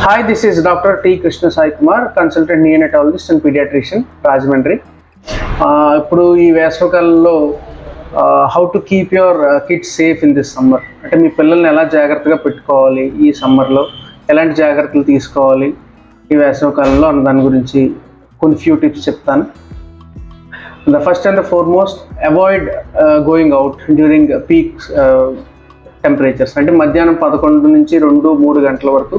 Hi, this is Dr. T. Krishna Sai Kumar, consultant neonatologist and pediatrician, Rajahmundry. ఇప్పుడు ఈ వేసవికాలంలో how to keep your kids safe in this summer, అంటే మీ పిల్లల్ని ఎలా జాగ్రత్తగా పెట్టుకోవాలి, ఈ సమ్మర్లో ఎలాంటి జాగ్రత్తలు తీసుకోవాలి ఈ వేసవికాలంలో అన్న దాని గురించి కొన్ని ఫ్యూ టిప్స్ చెప్తాను. The first and the foremost, avoid going out during peaks temperatures. అంటే మధ్యాహ్నం 11 నుంచి 2-3 గంటల వరకు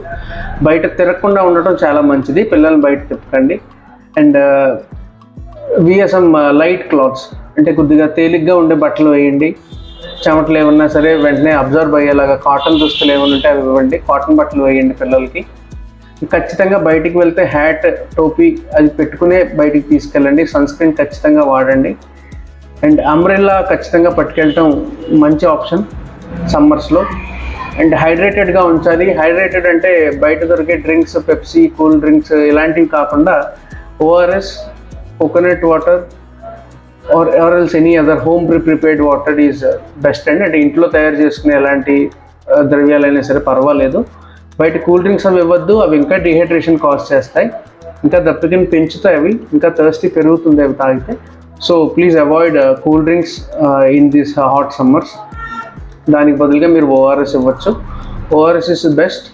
బయట తిరగకుండా ఉండటం చాలా మంచిది. పిల్లల్ని బయట తిప్పకండి. And wear some light clothes, అంటే కొద్దిగా తేలిగ్గా ఉండే బట్టలు వేయండి. చెమటలు ఏమన్నా సరే వెంటనే అబ్జర్వ్ అయ్యేలాగా కాటన్ దుస్తులు ఏమైనా ఉంటే అవి ఇవ్వండి. కాటన్ బట్టలు వేయండి పిల్లలకి. ఖచ్చితంగా బయటికి వెళ్తే హ్యాట్, టోపీ అది పెట్టుకునే బయటికి తీసుకెళ్ళండి. సన్ స్క్రీన్ ఖచ్చితంగా వాడండి. అండ్ అంబ్రెల్లా ఖచ్చితంగా పట్టుకెళ్ళటం మంచి ఆప్షన్ సమ్మర్స్లో. అండ్ హైడ్రేటెడ్గా ఉంచాలి. హైడ్రేటెడ్ అంటే బయట దొరికే డ్రింక్స్, పెప్సీ, కూల్ డ్రింక్స్ ఇలాంటివి కాకుండా ORS, coconut water or else any other home prepared water is best అండి. అంటే ఇంట్లో తయారు చేసుకునే ఎలాంటి ద్రవ్యాలైనా సరే పర్వాలేదు. బయట కూల్ డ్రింక్స్ అవి ఇవ్వద్దు, అవి ఇంకా డిహైడ్రేషన్ కాజ్ చేస్తాయి, ఇంకా దప్పికని పెంచుతాయి, అవి ఇంకా థర్స్టీ పెరుగుతుంది అవి తాగితే. So please avoid cool drinks in this hot summers. దానికి బదులుగా మీరు ఓఆర్ఎస్ ఇవ్వచ్చు. ORS is best.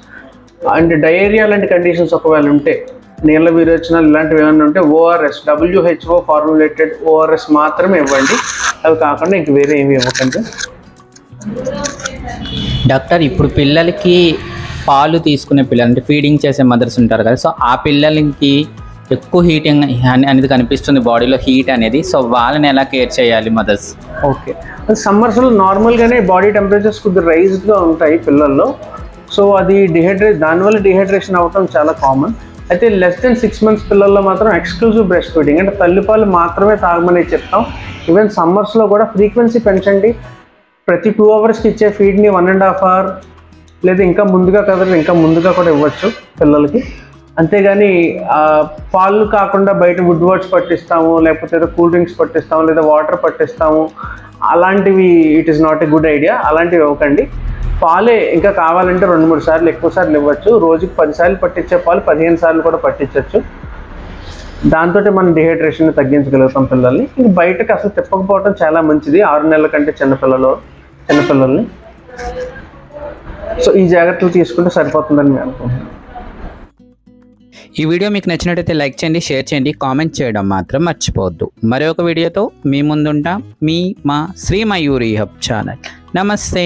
And diarrhoea లాంటి కండిషన్స్ ఒకవేళ ఉంటే, నీళ్ళ విరోచనాలు ఇలాంటివి ఏమైనా ఉంటే ఓఆర్ఎస్, WHO ఫార్ములేటెడ్ ఓఆర్ఎస్ మాత్రమే ఇవ్వండి. అవి కాకుండా ఇంక వేరే ఏమి ఇవ్వకండి. డాక్టర్, ఇప్పుడు పిల్లలకి పాలు తీసుకునే పిల్లలు అంటే ఫీడింగ్ చేసే మదర్స్ ఉంటారు కదా, సో ఆ పిల్లలకి ఎక్కువ హీటింగ్ అనేది కనిపిస్తుంది, బాడీలో హీట్ అనేది. సో వాళ్ళని ఎలా కేర్ చేయాలి మదర్స్? ఓకే, సమ్మర్స్లో నార్మల్గానే బాడీ టెంపరేచర్స్ కొద్దిగా రైజ్డ్గా ఉంటాయి పిల్లల్లో. సో అది దానివల్ల డిహైడ్రేషన్ అవ్వటం చాలా కామన్. అయితే లెస్ దెన్ 6 months పిల్లల్లో మాత్రం ఎక్స్క్లూజివ్ బ్రెస్ట్ ఫీడింగ్, అంటే తల్లిపాలు మాత్రమే తాగమని చెప్తాం. ఈవెన్ సమ్మర్స్లో కూడా ఫ్రీక్వెన్సీ పెంచండి. ప్రతి 2 hours ఇచ్చే ఫీడ్ని 1.5 hour లేదా ఇంకా ముందుగా కదలదు, ఇంకా ముందుగా కూడా ఇవ్వచ్చు పిల్లలకి. అంతేగాని పాలు కాకుండా బయట వుడ్ వర్డ్స్ పట్టిస్తాము, లేకపోతే ఏదో కూల్ డ్రింక్స్ పట్టిస్తాము, లేదా వాటర్ పట్టిస్తాము, అలాంటివి it is not a good idea. అలాంటివి ఇవ్వకండి. పాలే ఇంకా కావాలంటే 2-3 సార్లు ఎక్కువ సార్లు ఇవ్వచ్చు. రోజుకి 10 సార్లు పట్టించే పాలు 15 సార్లు కూడా పట్టించవచ్చు. దాంతో మనం డిహైడ్రేషన్ తగ్గించగలుగుతాం పిల్లల్ని. ఇంక బయటకు అసలు తిప్పకపోవడం చాలా మంచిది 6 నెలల కంటే చిన్నపిల్లల్ని. సో ఈ జాగ్రత్తలు తీసుకుంటే సరిపోతుందని నేను అనుకుంటున్నాను. ఈ వీడియో మీకు నచ్చినట్టయితే లైక్ చేయండి, షేర్ చేయండి, కామెంట్ చేయడం మాత్రం మర్చిపోవద్దు. మరొక వీడియోతో మీ ముందుంటాం. మా శ్రీ మయూరి హబ్ ఛానల్. నమస్తే.